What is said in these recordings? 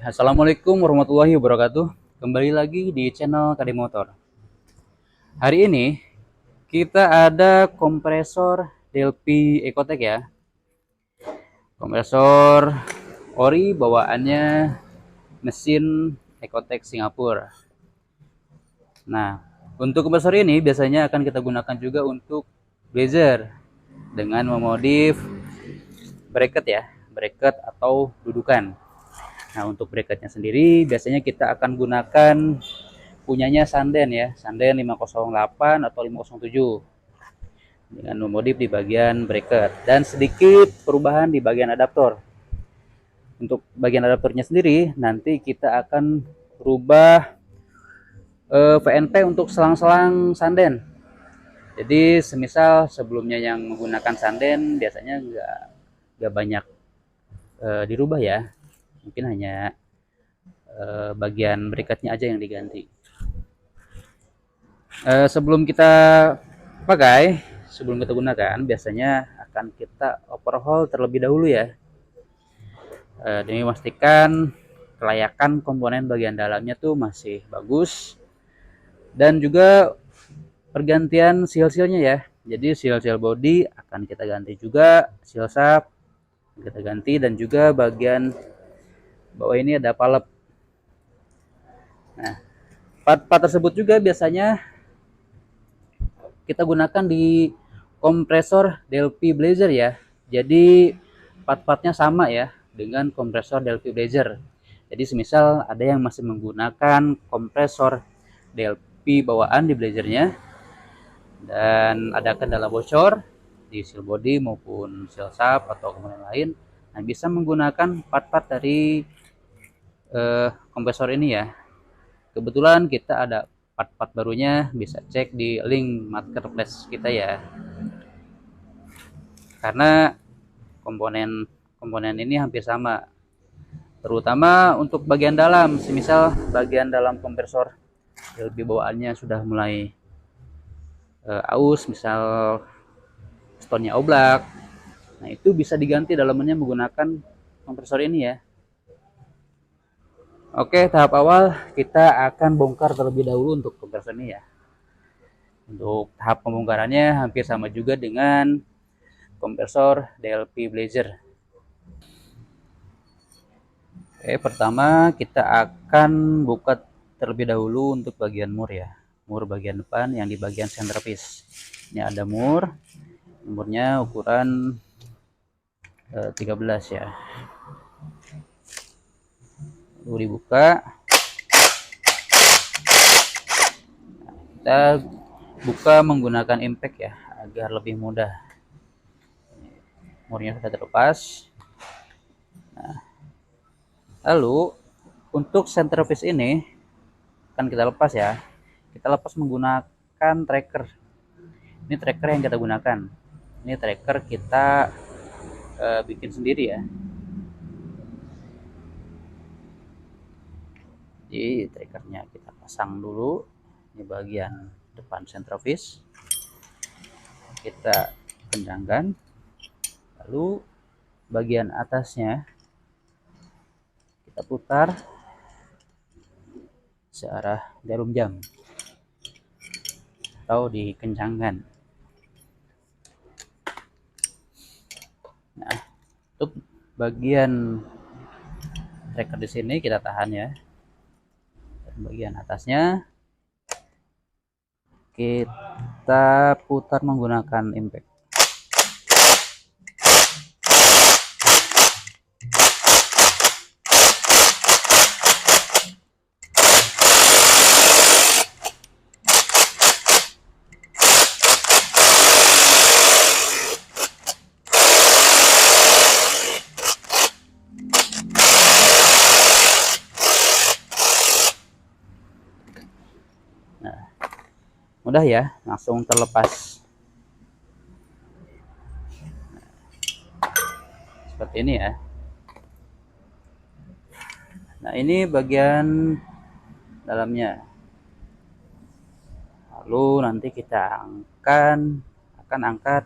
Assalamualaikum warahmatullahi wabarakatuh. Kembali lagi di channel KD Motor. Hari ini kita ada kompresor Delphi Ecotec ya. Kompresor ori bawaannya mesin Ecotec Singapura. Nah, untuk kompresor ini biasanya akan kita gunakan juga untuk Blazer dengan memodif bracket ya, bracket atau dudukan. Nah, untuk bracketnya sendiri biasanya kita akan gunakan punyanya Sanden ya, Sanden 508 atau 507 dengan memodif di bagian bracket dan sedikit perubahan di bagian adaptor. Untuk bagian adaptornya sendiri nanti kita akan rubah VNP untuk selang-selang Sanden. Jadi semisal sebelumnya yang menggunakan Sanden biasanya nggak banyak dirubah ya, mungkin hanya bagian bracketnya aja yang diganti. Sebelum kita pakai, sebelum kita gunakan, biasanya akan kita overhaul terlebih dahulu ya, demi memastikan kelayakan komponen bagian dalamnya tuh masih bagus, dan juga pergantian seal-sealnya ya. Jadi seal-seal body akan kita ganti juga, seal shaft kita ganti, dan juga bagian bawah ini ada palep. Nah, part-part tersebut juga biasanya kita gunakan di kompresor Delphi Blazer ya. Jadi part-partnya sama ya dengan kompresor Delphi Blazer. Jadi semisal ada yang masih menggunakan kompresor Delphi bawaan di Blazernya dan ada kendala bocor di seal body maupun seal shaft atau komponen lain, nah bisa menggunakan part-part dari kompresor ini ya. Kebetulan kita ada part-part barunya, bisa cek di link marketplace kita ya. Karena komponen ini hampir sama, terutama untuk bagian dalam. Semisal bagian dalam kompresor lebih bawaannya sudah mulai aus, misal pistonnya oblak, nah itu bisa diganti dalamannya menggunakan kompresor ini ya. Oke, tahap awal kita akan bongkar terlebih dahulu untuk kompresor ini ya. Untuk tahap pembongkarannya hampir sama juga dengan kompresor Delphi Blazer. Oke, pertama kita akan buka terlebih dahulu untuk bagian mur ya. Mur bagian depan yang di bagian centerpiece. Ini ada murnya ukuran 13 ya. Lalu dibuka. Kita buka menggunakan impact ya, agar lebih mudah. Murnya sudah terlepas. Nah, lalu untuk centerpiece ini akan kita lepas ya. Kita lepas menggunakan tracker. Ini tracker yang kita gunakan. Ini tracker kita bikin sendiri ya. Jadi trackernya kita pasang dulu. Ini bagian depan centerpiece. Kita kencangkan. Lalu bagian atasnya kita putar searah jarum jam atau dikencangkan. Nah, untuk bagian tracker di sini kita tahan ya. Dan bagian atasnya kita putar menggunakan impact. Nah, mudah ya, langsung terlepas. Seperti ini ya. Nah, ini bagian dalamnya. Lalu nanti kita akan angkat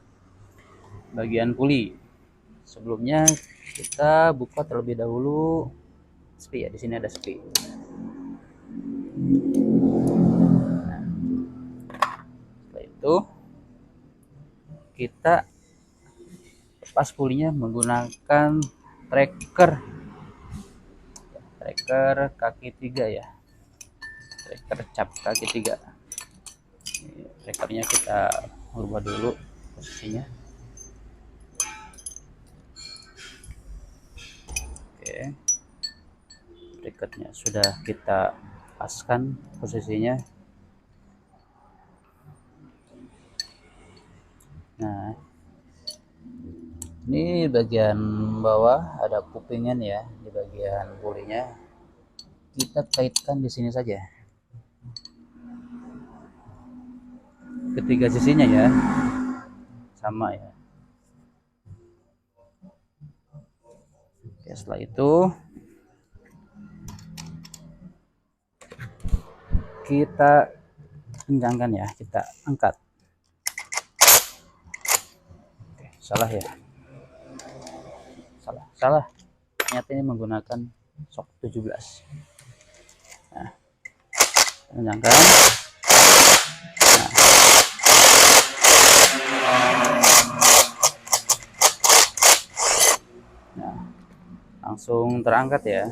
bagian puli. Sebelumnya kita buka terlebih dahulu Sepi ya, di sini ada sepi. Setelah itu kita lepas pulinya menggunakan tracker kaki 3 ya, tracker cap kaki 3. Trackernya kita ubah dulu posisinya. Oke, trackernya sudah kita paskan posisinya. Nah, ini bagian bawah ada kupingan ya, di bagian pulinya kita kaitkan di sini saja, ketiga sisinya ya, sama ya. Oke, setelah itu kita kencangkan ya, kita angkat. Oke, salah ya, salah ternyata ini menggunakan sok 17. Nah, kencangkan. Nah, langsung terangkat ya.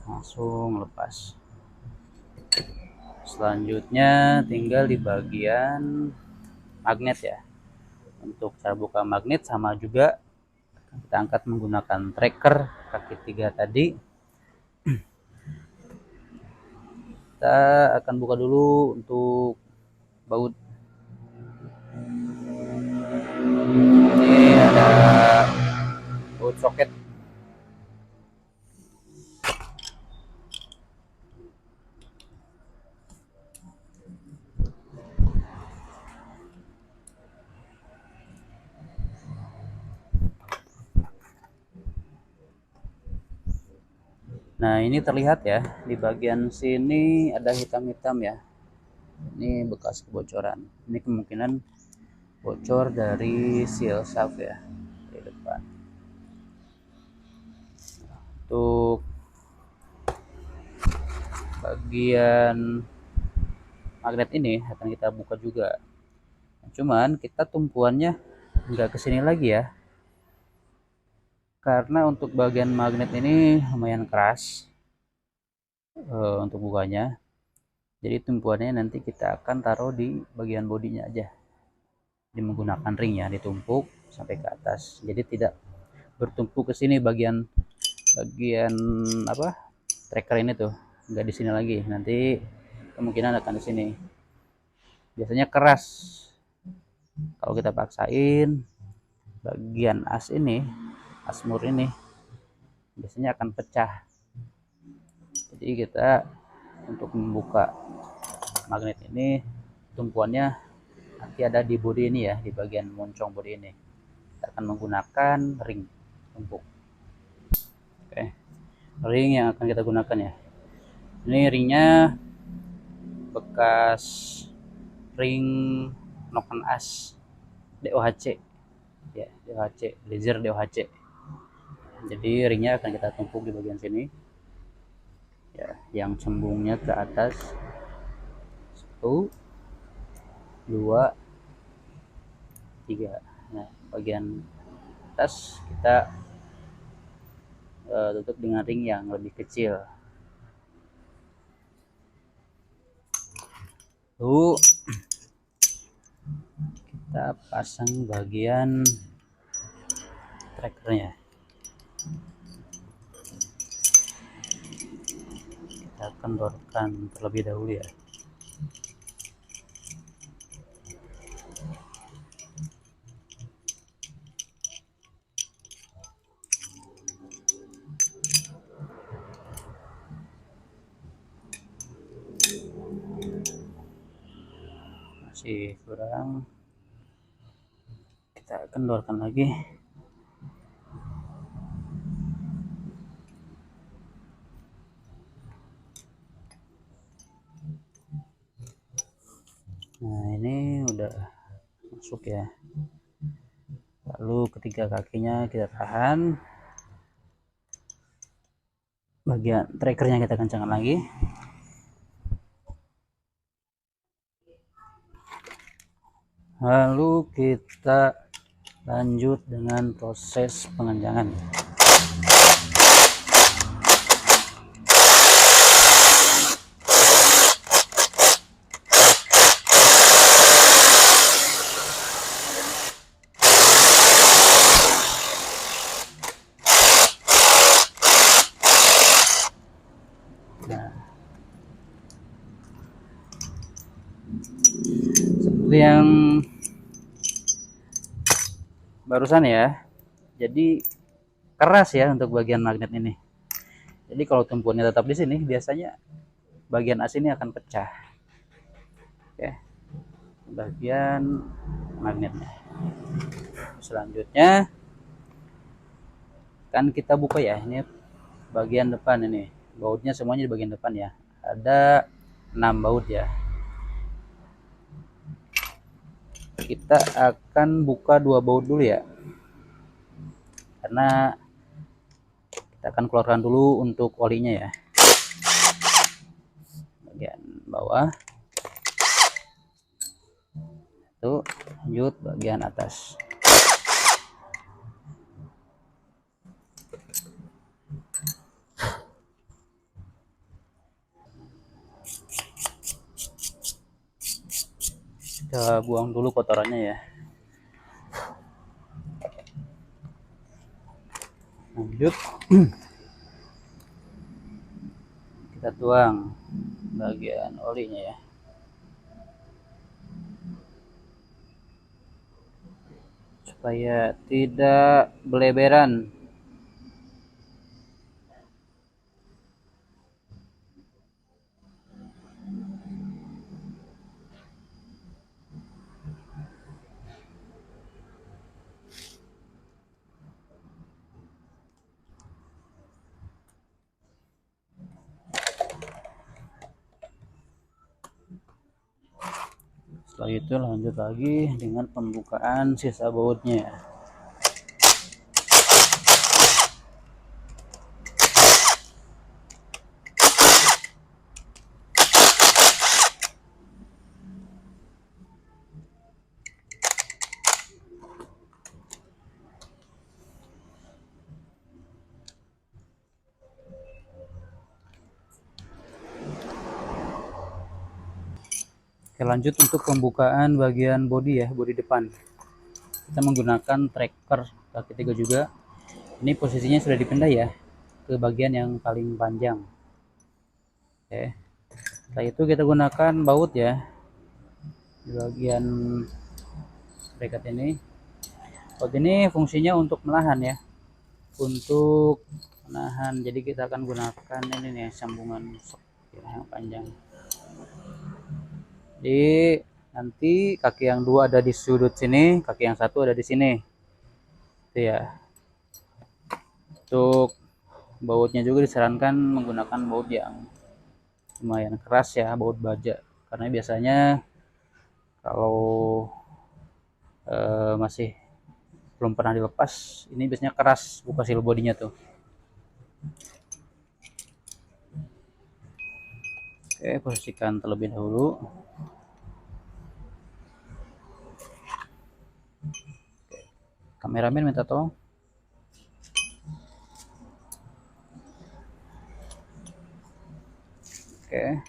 Langsung lepas. Selanjutnya tinggal di bagian magnet ya. Untuk cara buka magnet sama juga, kita angkat menggunakan tracker kaki 3 tadi. Kita akan buka dulu untuk baut. Ini ada baut soket. Nah, ini terlihat ya, di bagian sini ada hitam-hitam ya. Ini bekas kebocoran. Ini kemungkinan bocor dari seal shaft ya, di depan. Untuk bagian magnet ini akan kita buka juga. Cuman kita tumpuannya nggak kesini lagi ya, karena untuk bagian magnet ini lumayan keras untuk bukanya. Jadi tumpuannya nanti kita akan taruh di bagian bodinya aja, di menggunakan ring ya, ditumpuk sampai ke atas. Jadi tidak bertumpuk ke sini bagian apa, tracker ini tuh, nggak di sini lagi. Nanti kemungkinan akan di sini. Biasanya keras. Kalau kita paksain bagian as mur ini biasanya akan pecah. Jadi kita untuk membuka magnet ini, tumpuannya nanti ada di bodi ini ya, di bagian moncong bodi ini. Kita akan menggunakan ring tumpuk. Oke, ring yang akan kita gunakan ya. Ini ringnya bekas ring noken as DOHC ya, DOHC, laser DOHC. Jadi ringnya akan kita tumpuk di bagian sini ya, yang cembungnya ke atas. 1, 2, 3. Nah, bagian atas kita tutup dengan ring yang lebih kecil. Lalu kita pasang bagian trackernya. Kita kendorkan terlebih dahulu ya. Masih kurang, kita kendorkan lagi. Nah, ini udah masuk ya. Kita Lalu ketiga kakinya kita tahan, bagian trackernya kita kencangkan lagi. Lalu kita lanjut dengan proses pengencangan. Nah, seperti yang barusan ya, jadi keras ya untuk bagian magnet ini. Jadi kalau tumpuannya tetap di sini, biasanya bagian as ini akan pecah. Oke, bagian magnetnya. Selanjutnya kan kita buka ya, ini bagian depan ini, bautnya semuanya di bagian depan ya. Ada 6 baut ya. Kita akan buka 2 baut dulu ya, karena kita akan keluarkan dulu untuk olinya ya. Bagian bawah itu, lanjut bagian atas. Kita buang dulu kotorannya ya. Lanjut kita tuang bagian olinya ya, supaya tidak beleberan. Setelah itu lanjut lagi dengan pembukaan sisa bautnya. Oke, lanjut untuk pembukaan bagian bodi ya, bodi depan. Kita menggunakan tracker kaki 3 juga. Ini posisinya sudah dipindah ya ke bagian yang paling panjang. Oke. Setelah itu kita gunakan baut ya di bagian bracket ini. Baut ini fungsinya untuk menahan ya, untuk menahan. Jadi kita akan gunakan ini nih, sambungan sok ya, yang panjang. Jadi nanti kaki yang 2 ada di sudut sini, kaki yang 1 ada di sini. Itu ya. Untuk bautnya juga disarankan menggunakan baut yang lumayan keras ya, baut baja. Karena biasanya kalau masih belum pernah dilepas, ini biasanya keras buka seal bodinya tuh. Oke, posisikan terlebih dahulu. Kameramen minta tolong. Oke.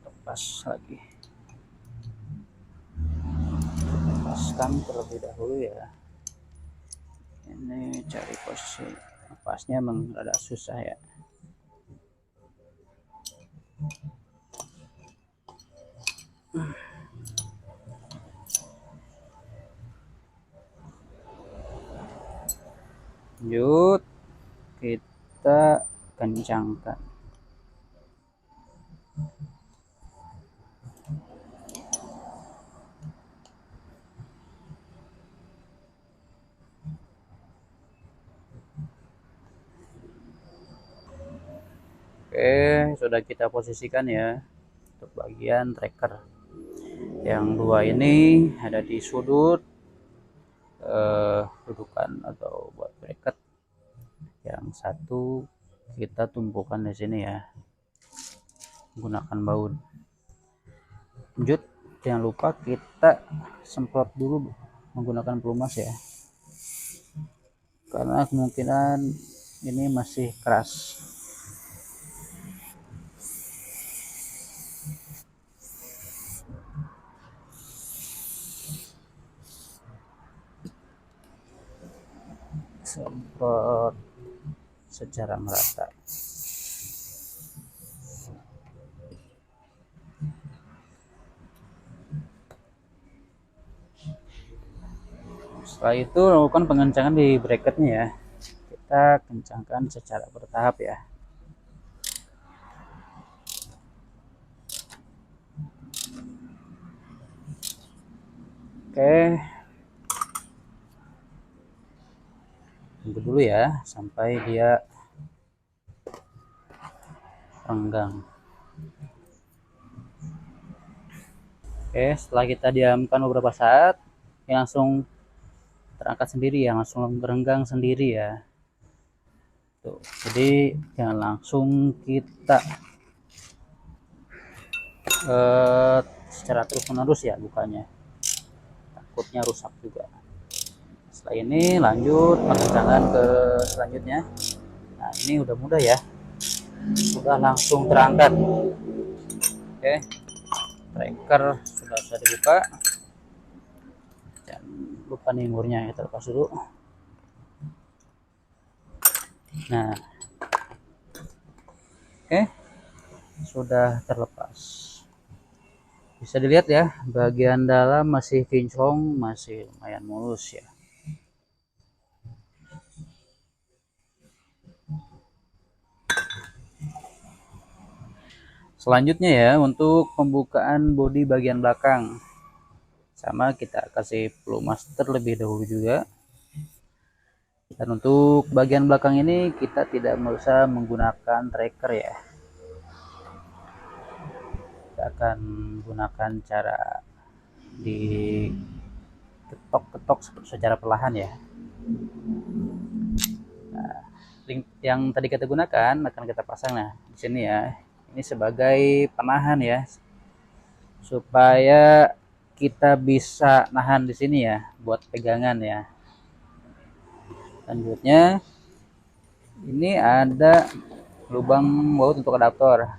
Lepas lagi. Lepaskan terlebih dahulu ya. Ini cari posisi lepasnya emang rada susah ya. Lanjut kita kencangkan. Oke, sudah kita posisikan ya untuk bagian tracker. Yang dua ini ada di sudut dudukan atau buat bracket. Yang satu kita tumpukan di sini ya, menggunakan baut. Lanjut, jangan lupa kita semprot dulu menggunakan pelumas ya, karena kemungkinan ini masih keras. Semprot secara merata. Setelah itu lakukan pengencangan di bracketnya ya, kita kencangkan secara bertahap ya. Oke, tunggu dulu ya sampai dia renggang. Oke, setelah kita diamkan beberapa saat, ini langsung terangkat sendiri ya, langsung renggang sendiri ya. Tuh, jadi jangan langsung kita secara terus menerus ya bukanya, takutnya rusak juga. Setelah ini lanjut pengencangan ke selanjutnya. Nah, ini udah mudah ya, sudah langsung terangkat. Oke, tracker sudah bisa dibuka. Jangan lupa nih murnya kita lepas dulu. Nah, oke, sudah terlepas. Bisa dilihat ya, bagian dalam masih kinclong, masih lumayan mulus ya. Selanjutnya ya, untuk pembukaan bodi bagian belakang, sama kita kasih pelumas terlebih dahulu juga. Dan untuk bagian belakang ini kita tidak usah menggunakan tracker ya, kita akan gunakan cara di ketok-ketok secara perlahan ya. Nah, link yang tadi kita gunakan akan kita pasang nah di sini ya. Ini sebagai penahan ya, supaya kita bisa nahan di sini ya buat pegangan ya. Selanjutnya ini ada lubang baut untuk adaptor.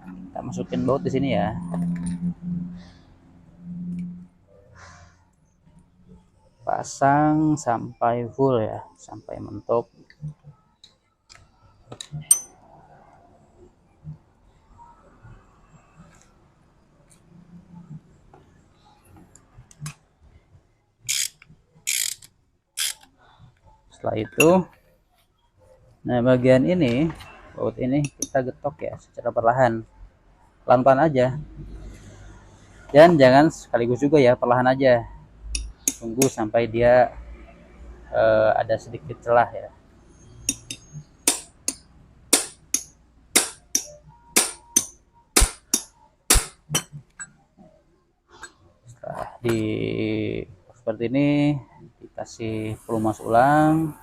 Kita masukin baut di sini ya. Pasang sampai full ya, sampai mentok. Setelah itu, nah bagian ini, baut ini kita getok ya secara perlahan, pelan-pelan aja. Dan jangan sekaligus juga ya, perlahan aja. Tunggu sampai dia ada sedikit celah ya. Setelah di seperti ini, dikasih pelumas ulang.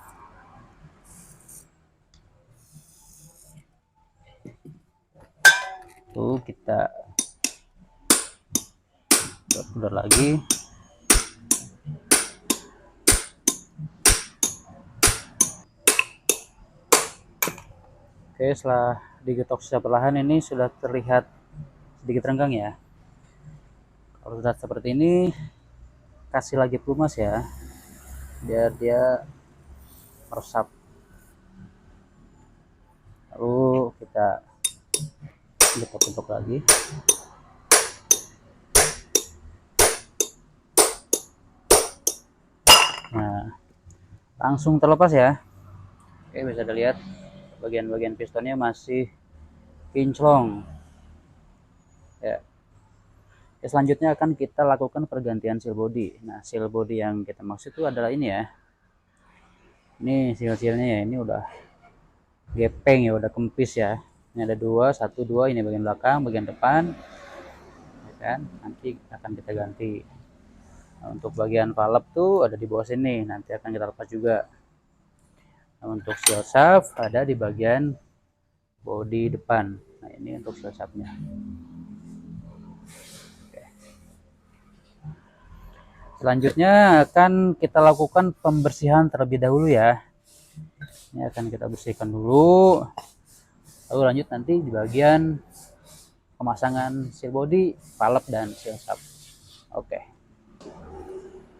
Tuh kita putar lagi. Oke, setelah digetok secara perlahan ini sudah terlihat sedikit renggang ya. Kalau sudah seperti ini, kasih lagi pelumas ya, biar dia meresap. Lalu kita getok-getok lagi. Nah, langsung terlepas ya. Oke, bisa dilihat bagian-bagian pistonnya masih kinclong ya. Oke, selanjutnya akan kita lakukan pergantian seal body. Nah, seal body yang kita maksud itu adalah ini ya. Ini seal-sealnya ya, ini udah gepeng ya, udah kempis ya. Ini ada dua, satu dua, ini bagian belakang, bagian depan. kan, nanti akan kita ganti. Nah, untuk bagian valve tuh ada di bawah sini, nanti akan kita lepas juga. Nah, untuk seal shaft ada di bagian bodi depan. Nah, ini untuk seal shaftnya. Selanjutnya akan kita lakukan pembersihan terlebih dahulu ya. Ini akan kita bersihkan dulu. Lalu lanjut nanti di bagian pemasangan seal body, valve dan seal shaft. Oke.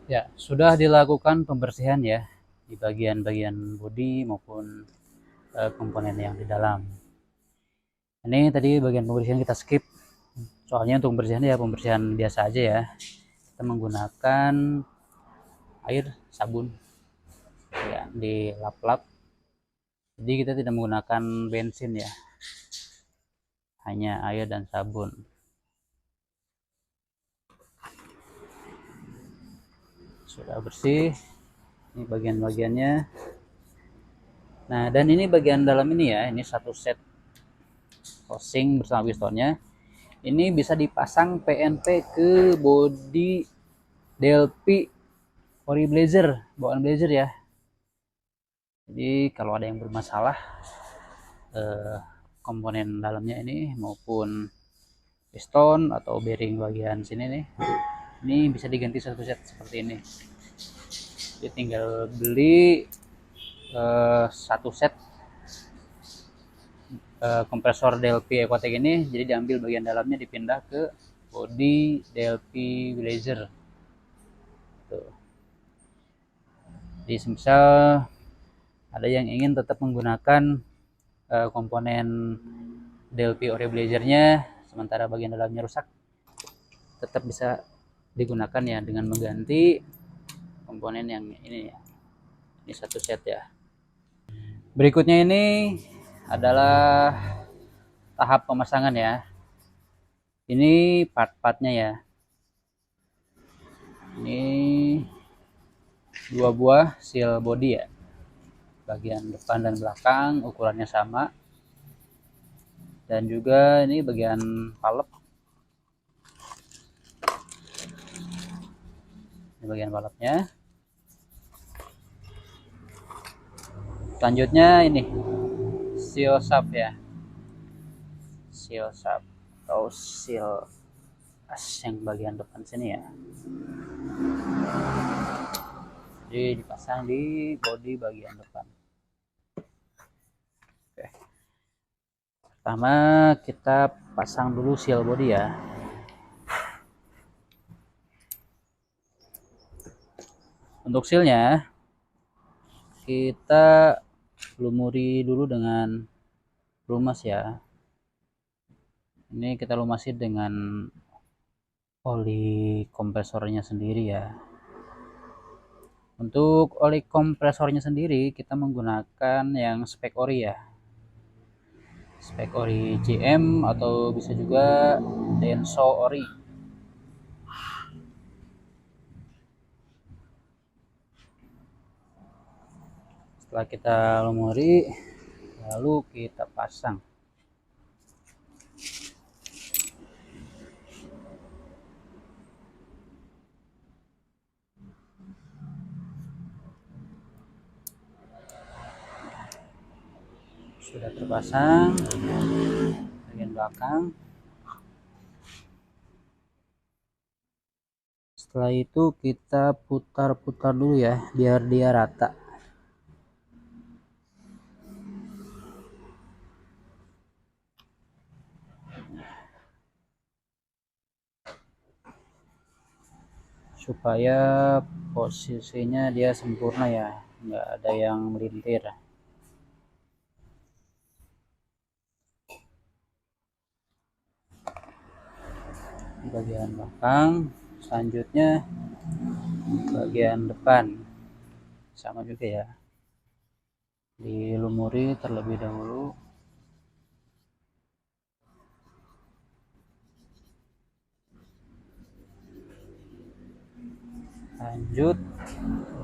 Ya, sudah dilakukan pembersihan ya di bagian-bagian bodi maupun komponen yang di dalam. Ini tadi bagian pembersihan kita skip. Soalnya untuk pembersihan ya pembersihan biasa aja ya. Kita menggunakan air sabun ya, dilap-lap. Jadi kita tidak menggunakan bensin ya, hanya air dan sabun. Sudah bersih, ini bagian-bagiannya. Nah, dan ini bagian dalam ini ya, ini satu set housing bersama pistonnya. Ini bisa dipasang PNP ke bodi Delphi Ori Blazer, bawaan Blazer ya. Jadi kalau ada yang bermasalah komponen dalamnya ini maupun piston atau bearing bagian sini nih, ini bisa diganti satu set seperti ini. Jadi tinggal beli satu set kompresor Delphi Ecotec ini, jadi diambil bagian dalamnya dipindah ke bodi Delphi Blazer. Tuh. Jadi misal ada yang ingin tetap menggunakan komponen Delphi Ori Blazernya, sementara bagian dalamnya rusak, tetap bisa digunakan ya dengan mengganti komponen yang ini ya. Ini satu set ya. Berikutnya ini adalah tahap pemasangan ya. Ini part-partnya ya. Ini dua buah seal body ya. Bagian depan dan belakang ukurannya sama. Dan juga ini bagian valve. Ini bagian valve-nya. Selanjutnya ini seal shaft ya. Seal shaft atau seal as yang bagian depan sini ya. Jadi dipasang di bodi bagian depan. Oke. Pertama kita pasang dulu seal body ya. Untuk sealnya kita lumuri dulu dengan lumas ya. Ini kita lumasi dengan oli kompresornya sendiri ya. Untuk oli kompresornya sendiri kita menggunakan yang spek ori ya. Spek ori GM atau bisa juga Denso ori. Setelah kita lumuri, lalu kita pasang. Sudah terpasang bagian belakang. Setelah itu kita putar-putar dulu ya biar dia rata. Supaya posisinya dia sempurna ya, nggak ada yang melintir. Di bagian belakang, selanjutnya bagian depan sama juga ya, dilumuri terlebih dahulu. Lanjut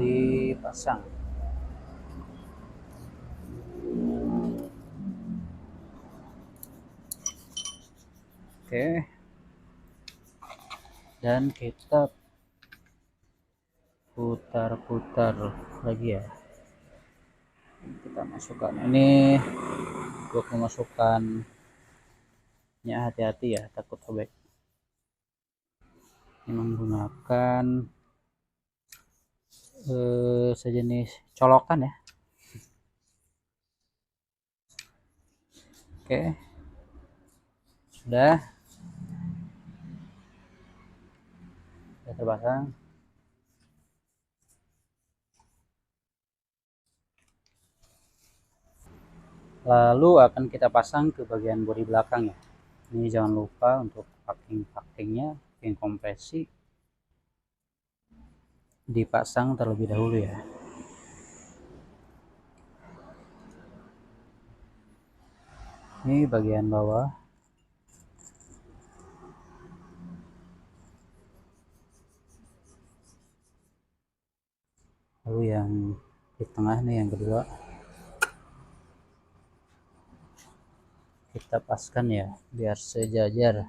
dipasang. Oke. dan kita putar-putar lagi ya. Kita masukkan ini, untuk memasukkannya hati-hati ya, takut sobek. Ini menggunakan sejenis colokan ya. Oke, sudah terpasang. Lalu akan kita pasang ke bagian bodi belakang ya. Ini jangan lupa untuk packing-packingnya, packing kompresi dipasang terlebih dahulu ya. Ini bagian bawah. Lalu yang di tengah nih yang kedua. Kita paskan ya biar sejajar.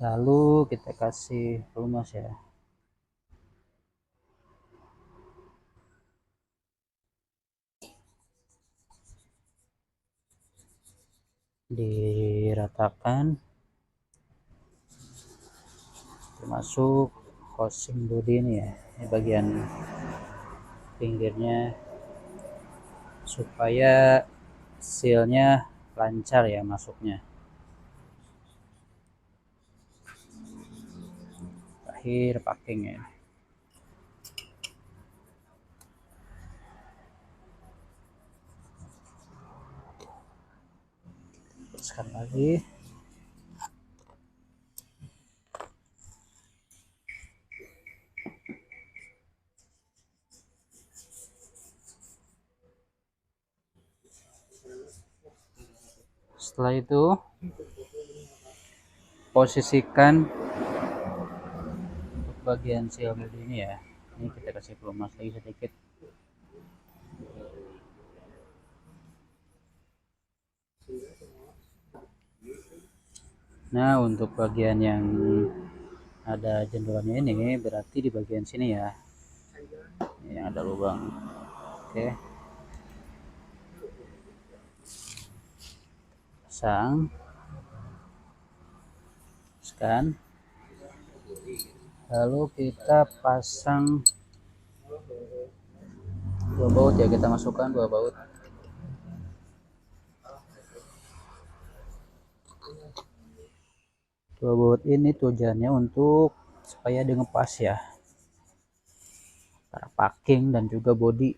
Lalu kita kasih pelumas ya. Diratakan termasuk housing body ini ya, ini bagian pinggirnya, supaya sealnya lancar ya masuknya. Akhir packing ya. Teruskan lagi. Setelah itu posisikan untuk bagian seal body ini ya. Ini kita kasih pelumas lagi sedikit. Nah, untuk bagian yang ada jendelannya ini berarti di bagian sini ya. Ini ada lubang. Oke. Pasang. Scan. Lalu kita pasang dua baut ya, kita masukkan dua baut. Dua baut ini tujuannya untuk supaya dia ngepas ya, antara packing dan juga body,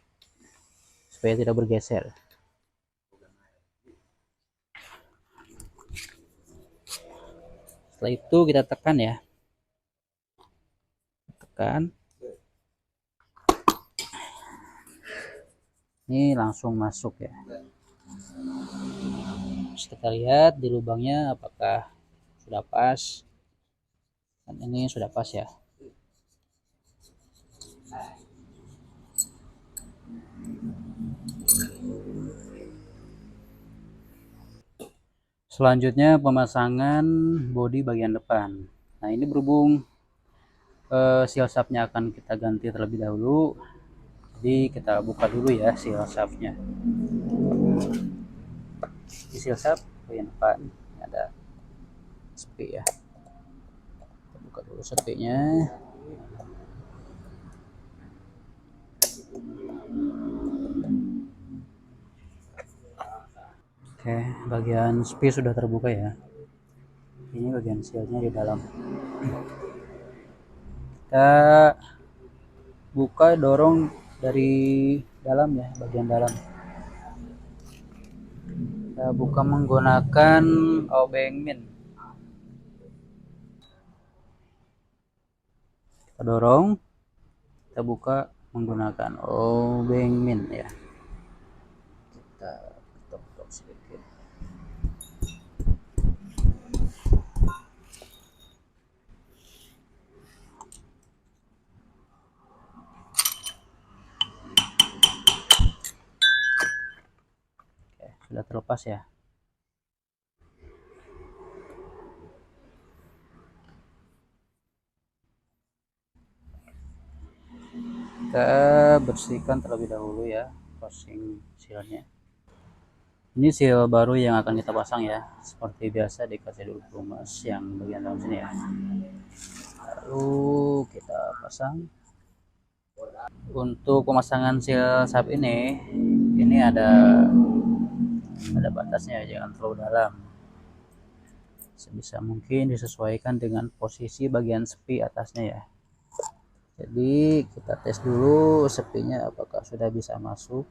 supaya tidak bergeser. Setelah itu kita tekan ya, tekan. Ini langsung masuk ya. Terus kita lihat di lubangnya apakah sudah pas, dan ini sudah pas ya. Selanjutnya pemasangan bodi bagian depan. Nah, ini berhubung seal shaftnya akan kita ganti terlebih dahulu, jadi kita buka dulu ya seal shaftnya. Di seal shaft bagian depan ada sepi ya, kita buka dulu sepinya. Oke, bagian sepi sudah terbuka ya. Ini bagian sealnya di dalam. Kita buka, dorong dari dalam ya, bagian dalam. Kita buka menggunakan obeng min. Kita dorong, kita buka menggunakan obeng min ya. Kita ketok sedikit. Oke, sudah terlepas ya. kita bersihkan terlebih dahulu ya crossing sealnya. Ini seal baru yang akan kita pasang ya, seperti biasa dikasih dulu pelumas yang bagian dalam sini ya, lalu kita pasang. Untuk pemasangan seal sub ini ada batasnya, jangan terlalu dalam, sebisa mungkin disesuaikan dengan posisi bagian sepi atasnya ya. Jadi kita tes dulu sepinya apakah sudah bisa masuk.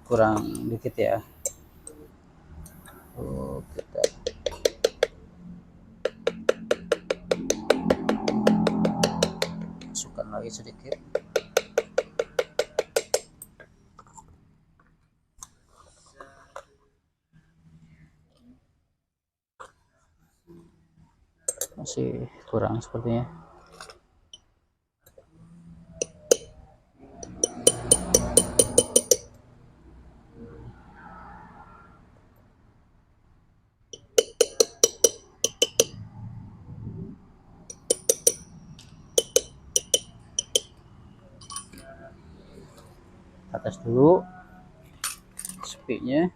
Kurang dikit ya. Kita masukkan lagi sedikit. Masih kurang sepertinya. Atas dulu sepinya.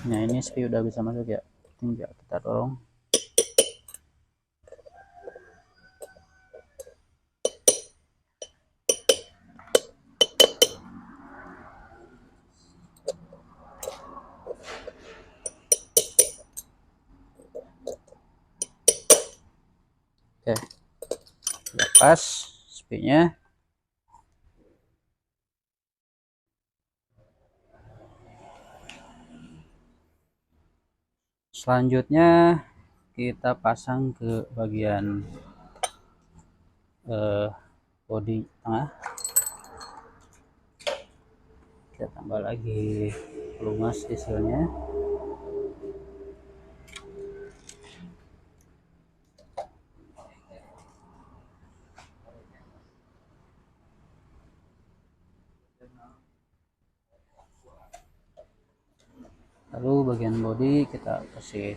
Nah ini sepi udah bisa masuk ya, tinggal kita dorong. Oke, lepas sepinya. Selanjutnya kita pasang ke bagian bodi tengah. Kita tambah lagi pelumas di sealnya. Lalu bagian bodi kita kasih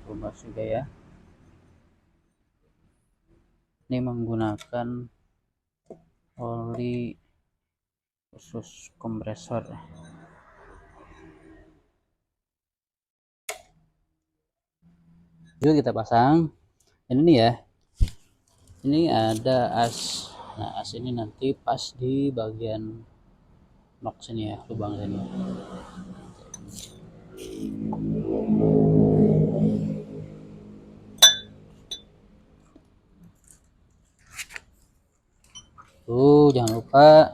pelumas juga ya. Ini menggunakan oli khusus kompresor. Juga kita pasang ini nih ya, ini ada as. Nah as ini nanti pas di bagian nok sini ya, lubang sini. Tuh jangan lupa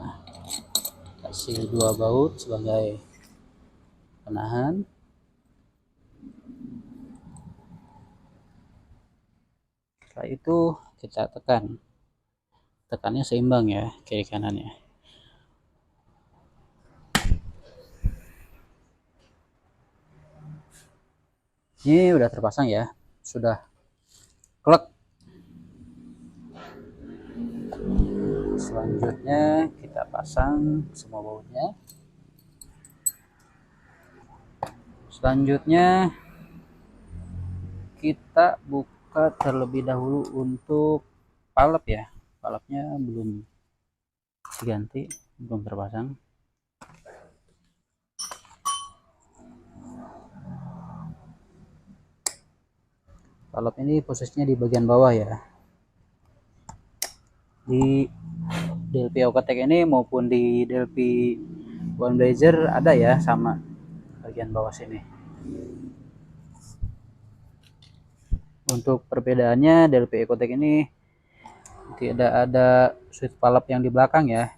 kasih 2 baut sebagai penahan. Setelah itu kita tekannya seimbang ya kiri kanannya. Ini udah terpasang ya, sudah klek. Selanjutnya kita pasang semua bautnya. Selanjutnya kita buka terlebih dahulu untuk palep ya, palepnya belum diganti, belum terpasang. Palep ini posisinya di bagian bawah ya, di Delphi Okotek ini maupun di Delphi One Blazer ada ya, sama bagian bawah sini. Untuk perbedaannya Delphi Okotek ini tidak ada switch palep yang di belakang ya.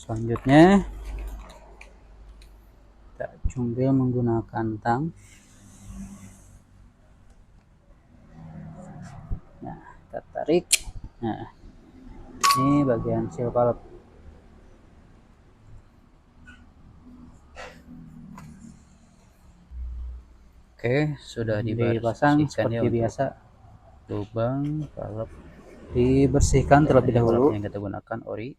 Selanjutnya kita cumbil menggunakan tang. kita tarik. Nah, ini bagian seal valve. Oke, sudah dipasang seperti biasa. Lubang valve dibersihkan terlebih dahulu. Yang kita gunakan ori.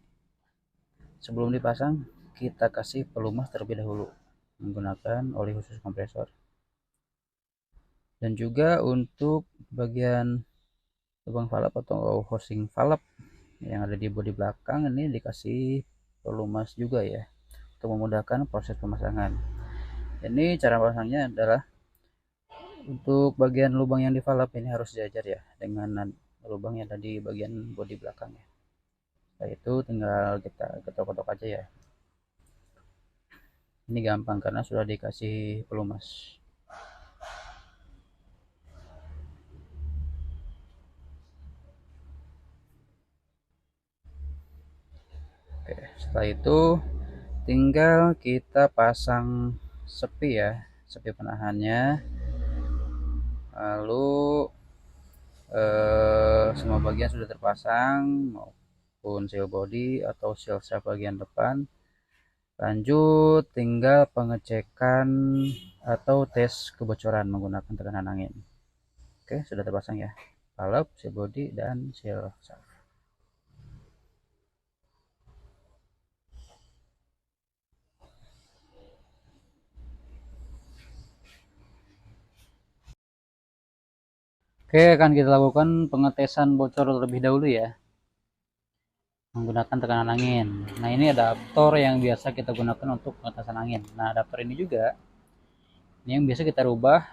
Sebelum dipasang, kita kasih pelumas terlebih dahulu menggunakan oli khusus kompresor. Dan juga untuk bagian lubang valve atau housing valve yang ada di bodi belakang ini dikasih pelumas juga ya, untuk memudahkan proses pemasangan. Ini cara pasangnya adalah untuk bagian lubang yang di valve ini harus sejajar ya dengan lubang yang ada di bagian bodi belakang ya. Setelah itu tinggal kita ketok-ketok aja ya. Ini gampang karena sudah dikasih pelumas. Oke, setelah itu tinggal kita pasang sepi ya, sepi penahannya. Lalu semua bagian sudah terpasang, maupun seal body atau seal shaft bagian depan. Lanjut tinggal pengecekan atau tes kebocoran menggunakan tekanan angin. Oke, sudah terpasang ya valve, seal body, dan seal shaft. Oke, akan kita lakukan pengetesan bocor terlebih dahulu ya, menggunakan tekanan angin. Nah, ini adaptor yang biasa kita gunakan untuk pengetesan angin. Nah, adaptor ini juga ini yang biasa kita rubah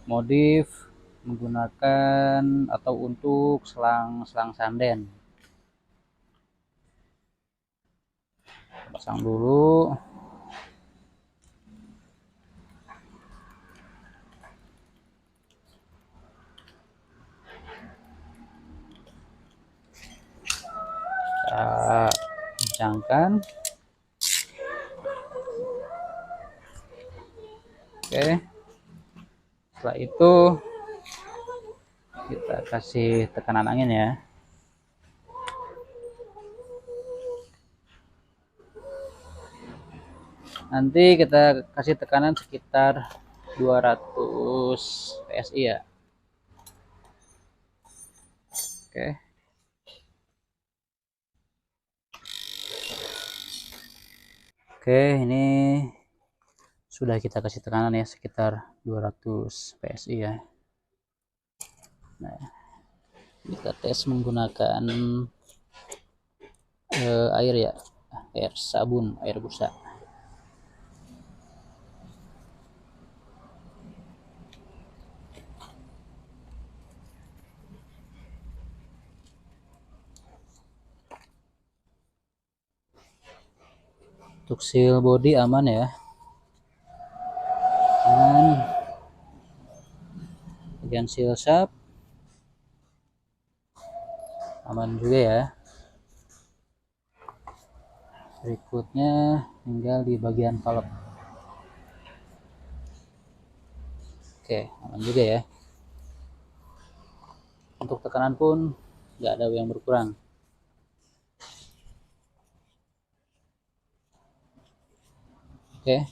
modif menggunakan atau untuk selang sanden. Pasang dulu. Kita kencangkan. Oke, setelah itu kita kasih tekanan angin ya. Nanti kita kasih tekanan sekitar 200 PSI ya. Oke. Oke, ini sudah kita kasih tekanan ya sekitar 200 PSI ya. Nah, kita tes menggunakan air ya, air sabun, air busa. Untuk seal body aman ya, dan bagian seal shaft aman juga ya. Berikutnya tinggal di bagian valve. Oke, aman juga ya. Untuk tekanan pun nggak ada yang berkurang. Oke.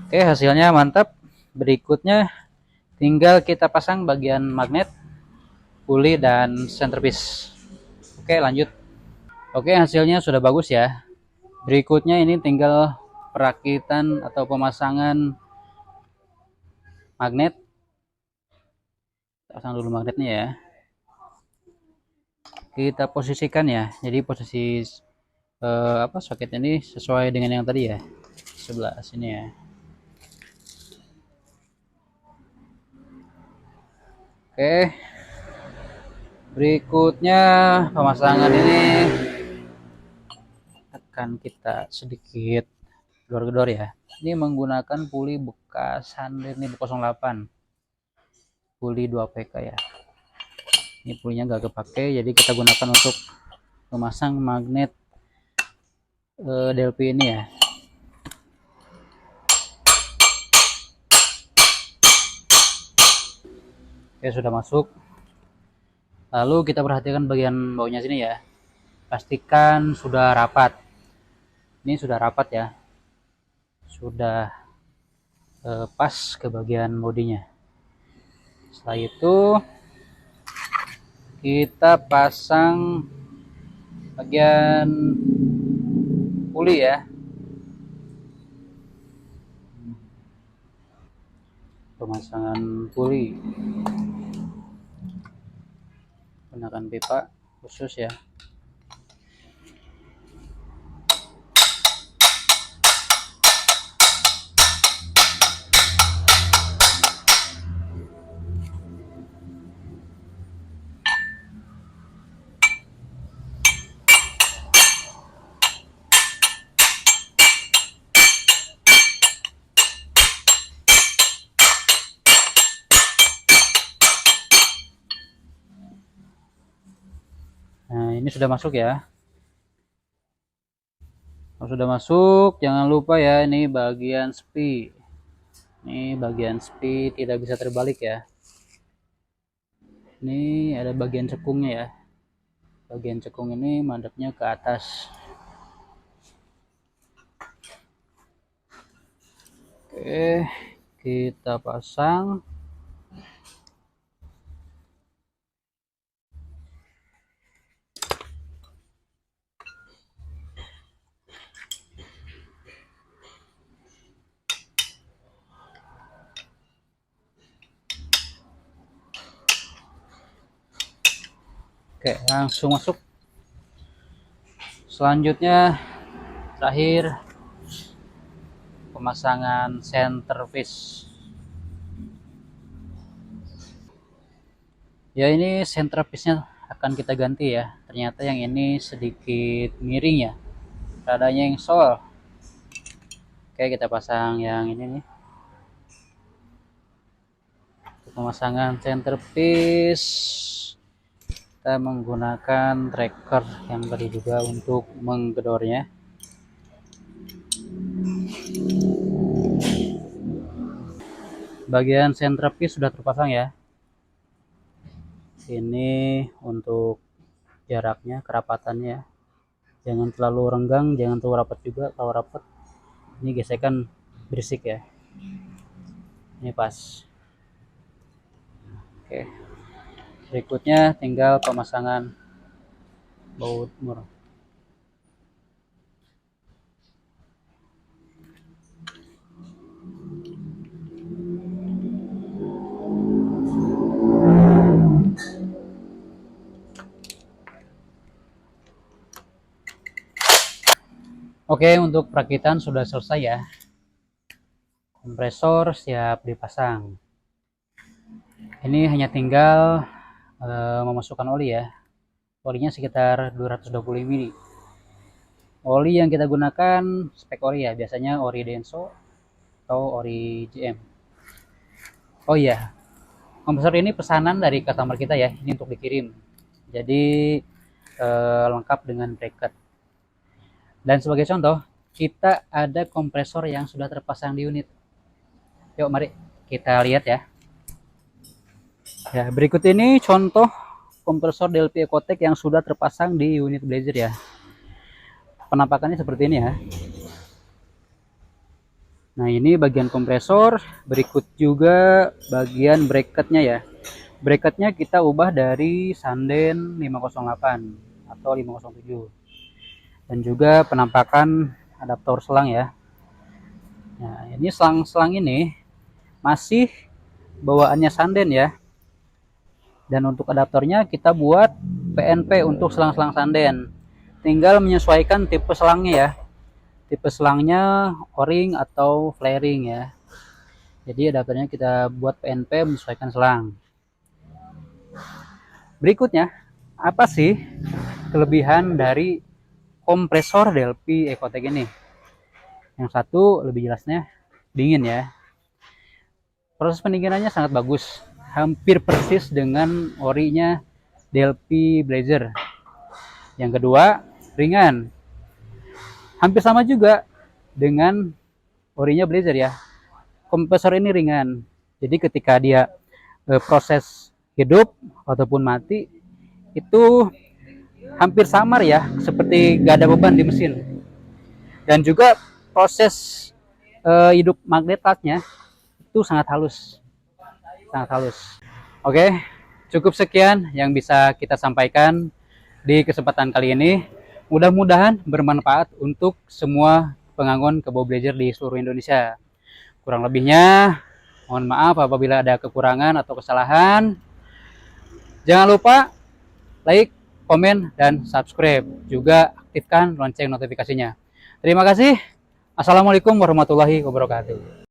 Oke, hasilnya mantap. Berikutnya tinggal kita pasang bagian magnet, puli, dan centerpiece. Oke, lanjut. Oke, hasilnya sudah bagus ya. Berikutnya ini tinggal perakitan atau pemasangan magnet. Pasang dulu magnetnya ya. Kita posisikan ya. Jadi posisi soket ini sesuai dengan yang tadi ya. Sebelah sini ya. Oke. Berikutnya pemasangan ini akan kita sedikit gedor-gedor ya. Ini menggunakan puli bekas Sander ini 08. Puli 2PK ya. Ini pulinya nggak kepake, jadi kita gunakan untuk memasang magnet Delphi ini ya. Oke, sudah masuk. Lalu kita perhatikan bagian bawahnya sini ya. Pastikan sudah rapat. Ini sudah rapat ya. Sudah pas ke bagian bodinya. Setelah itu kita pasang bagian puli ya. Pemasangan puli gunakan pipa khusus ya. Nah, ini sudah masuk ya. Kalau sudah masuk, jangan lupa ya, ini bagian spi. Ini bagian spi tidak bisa terbalik ya. Ini ada bagian cekungnya ya. Bagian cekung ini madepnya ke atas. Oke, kita pasang. Oke, langsung masuk. Selanjutnya terakhir pemasangan centerpiece. Ya, ini centerpiece-nya akan kita ganti ya. Ternyata yang ini sedikit miring ya. Radanya yang sol. Oke, kita pasang yang ini nih. Untuk pemasangan centerpiece kita menggunakan tracker yang tadi juga untuk menggedornya. Bagian centerpiece sudah terpasang ya. Ini untuk jaraknya, kerapatannya. Jangan terlalu renggang, jangan terlalu rapat juga. Kalau rapat, ini gesekan berisik ya. Ini pas. Oke. Berikutnya tinggal pemasangan baut mur. Oke, untuk perakitan sudah selesai ya. Kompresor siap dipasang. Ini hanya tinggal memasukkan oli ya. Olinya sekitar 220 ml. Oli yang kita gunakan spek ori ya, biasanya ori Denso atau ori GM. Oh iya, kompresor ini pesanan dari customer kita ya, ini untuk dikirim. Jadi lengkap dengan bracket. Dan sebagai contoh, kita ada kompresor yang sudah terpasang di unit. Yuk mari kita lihat ya. Ya, berikut ini contoh kompresor DLP Ecotec yang sudah terpasang di unit Blazer ya. Penampakannya seperti ini ya. Nah, ini bagian kompresor, berikut juga bagian bracketnya ya. Bracketnya kita ubah dari Sanden 508 atau 507. Dan juga penampakan adaptor selang ya. Nah, ini selang-selang ini masih bawaannya Sanden ya. Dan untuk adaptornya kita buat PNP untuk selang-selang Sanden. Tinggal menyesuaikan tipe selangnya ya. Tipe selangnya o-ring atau flaring ya. Jadi adaptornya kita buat PNP menyesuaikan selang. Berikutnya, apa sih kelebihan dari kompresor DLP Ecotec ini? Yang satu lebih jelasnya dingin ya. Proses pendinginannya sangat bagus, hampir persis dengan orinya DLP Blazer. Yang kedua, ringan. Hampir sama juga dengan orinya Blazer ya. Kompresor ini ringan. Jadi ketika dia proses hidup ataupun mati itu hampir samar ya, seperti gak ada beban di mesin. Dan juga proses hidup magnetasnya itu sangat halus, sangat halus. Oke, cukup sekian yang bisa kita sampaikan di kesempatan kali ini. Mudah-mudahan bermanfaat untuk semua penganggun kebo belajar di seluruh Indonesia. Kurang lebihnya, mohon maaf apabila ada kekurangan atau kesalahan. Jangan lupa like, komen, dan subscribe. Juga aktifkan lonceng notifikasinya. Terima kasih. Assalamualaikum warahmatullahi wabarakatuh.